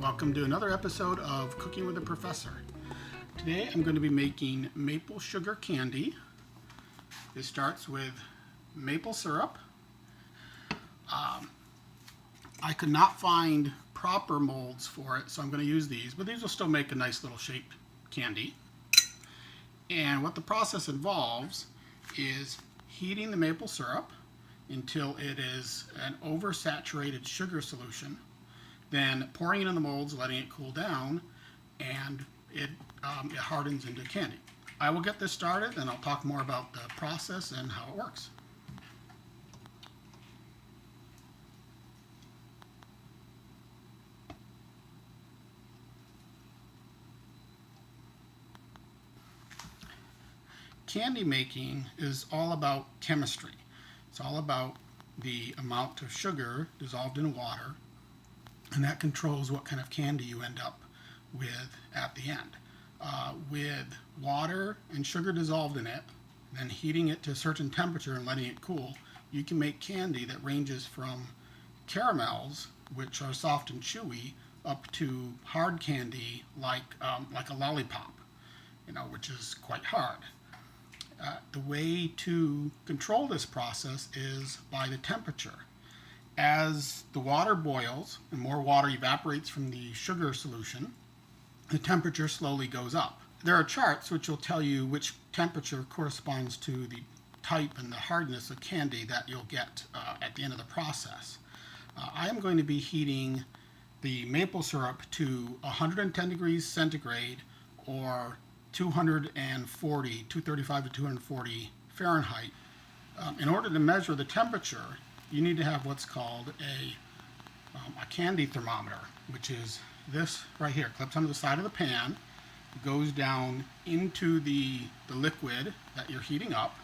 welcome to another episode of Cooking with a Professor. Today I'm going to be making maple sugar candy. This starts with maple syrup. I could not find proper molds for it, so I'm going to use these, but these will still make a nice little shaped candy. And what the process involves is heating the maple syrup until it is an oversaturated sugar solution, then pouring it in the molds, letting it cool down, and it hardens into candy. I will get this started, and I'll talk more about the process and how it works. Candy making is all about chemistry. It's all about the amount of sugar dissolved in water, and that controls what kind of candy you end up with at the end. With water and sugar dissolved in it, then heating it to a certain temperature and letting it cool, you can make candy that ranges from caramels, which are soft and chewy, up to hard candy like a lollipop, which is quite hard. The way to control this process is by the temperature. As the water boils and more water evaporates from the sugar solution, the temperature slowly goes up. There are charts which will tell you which temperature corresponds to the type and the hardness of candy that you'll get at the end of the process. I am going to be heating the maple syrup to 110 degrees centigrade or 235 to 240 Fahrenheit. In order to measure the temperature, you need to have what's called a candy thermometer, which is this right here. It clips onto the side of the pan, goes down into the liquid that you're heating up.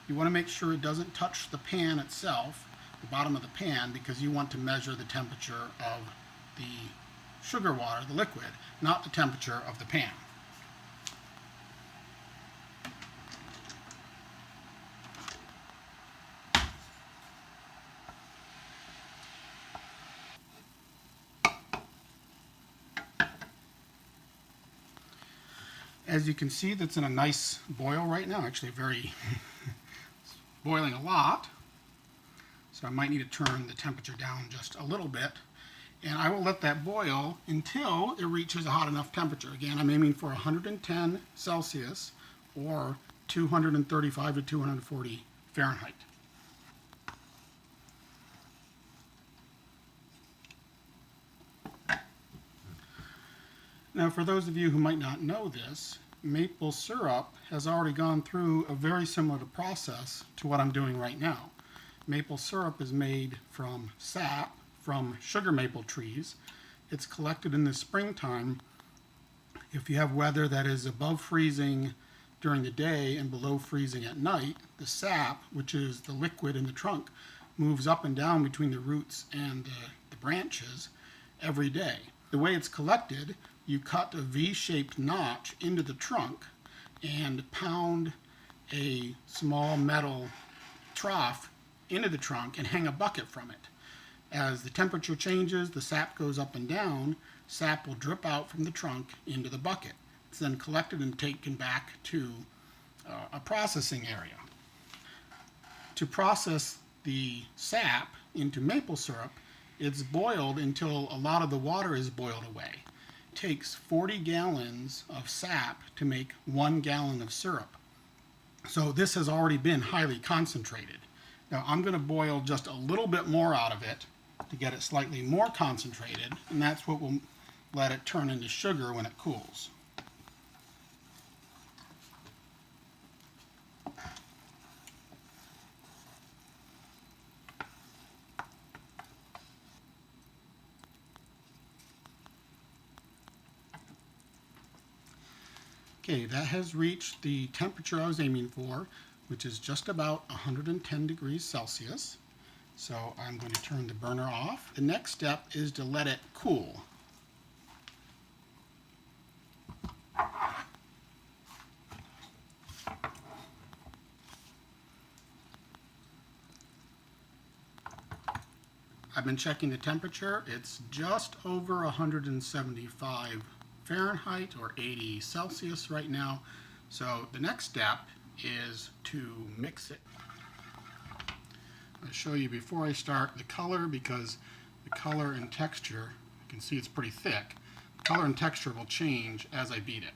You want to make sure it doesn't touch the pan itself, the bottom of the pan, because you want to measure the temperature of the sugar water, the liquid, not the temperature of the pan. As you can see, that's in a nice boil right now. Actually, it's boiling a lot. So I might need to turn the temperature down just a little bit. And I will let that boil until it reaches a hot enough temperature. Again, I'm aiming for 110 Celsius or 235 to 240 Fahrenheit. Now, for those of you who might not know this, maple syrup has already gone through a very similar process to what I'm doing right now. Maple syrup is made from sap from sugar maple trees. It's collected in the springtime. If you have weather that is above freezing during the day and below freezing at night, the sap, which is the liquid in the trunk, moves up and down between the roots and the branches every day. The way it's collected, you cut a V-shaped notch into the trunk and pound a small metal trough into the trunk and hang a bucket from it. As the temperature changes, the sap goes up and down. Sap will drip out from the trunk into the bucket. It's then collected and taken back to a processing area. To process the sap into maple syrup, it's boiled until a lot of the water is boiled away. It takes 40 gallons of sap to make 1 gallon of syrup. So this has already been highly concentrated. Now I'm going to boil just a little bit more out of it to get it slightly more concentrated, and that's what will let it turn into sugar when it cools. Okay, that has reached the temperature I was aiming for, which is just about 110 degrees Celsius. So I'm going to turn the burner off. The next step is to let it cool. I've been checking the temperature. It's just over 175 Fahrenheit or 80 Celsius right now. So the next step is to mix it. I'll show you before I start the color, because the color and texture, you can see it's pretty thick. The color and texture will change as I beat it.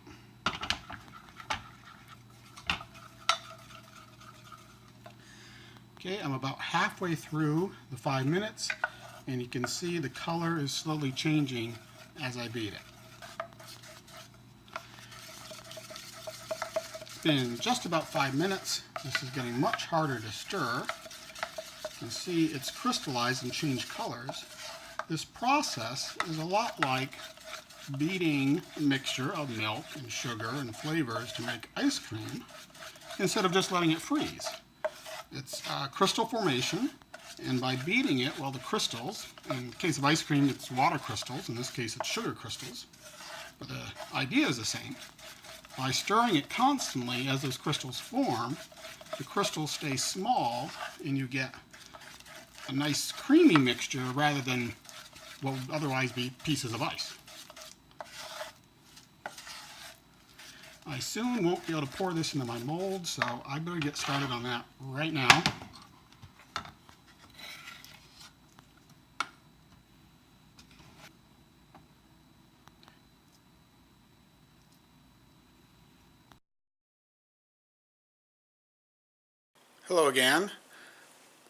Okay, I'm about halfway through the 5 minutes, and you can see the color is slowly changing as I beat it. It's been just about 5 minutes. This is getting much harder to stir. You can see it's crystallized and changed colors. This process is a lot like beating a mixture of milk and sugar and flavors to make ice cream instead of just letting it freeze. It's crystal formation, and by beating it, well, the crystals, in the case of ice cream it's water crystals, in this case it's sugar crystals, but the idea is the same. By stirring it constantly as those crystals form, the crystals stay small and you get a nice creamy mixture rather than what would otherwise be pieces of ice. I soon won't be able to pour this into my mold, so I better get started on that right now. Hello again.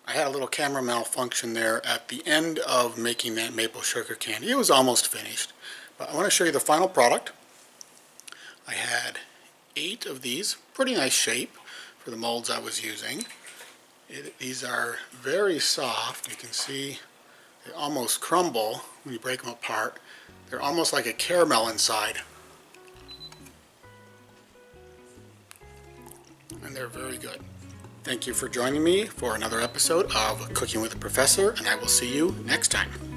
I had a little camera malfunction there at the end of making that maple sugar candy. It was almost finished, but I want to show you the final product. I had 8 of these, pretty nice shape for the molds I was using. These are very soft. You can see they almost crumble when you break them apart. They're almost like a caramel inside. And they're very good. Thank you for joining me for another episode of Cooking with a Professor, and I will see you next time.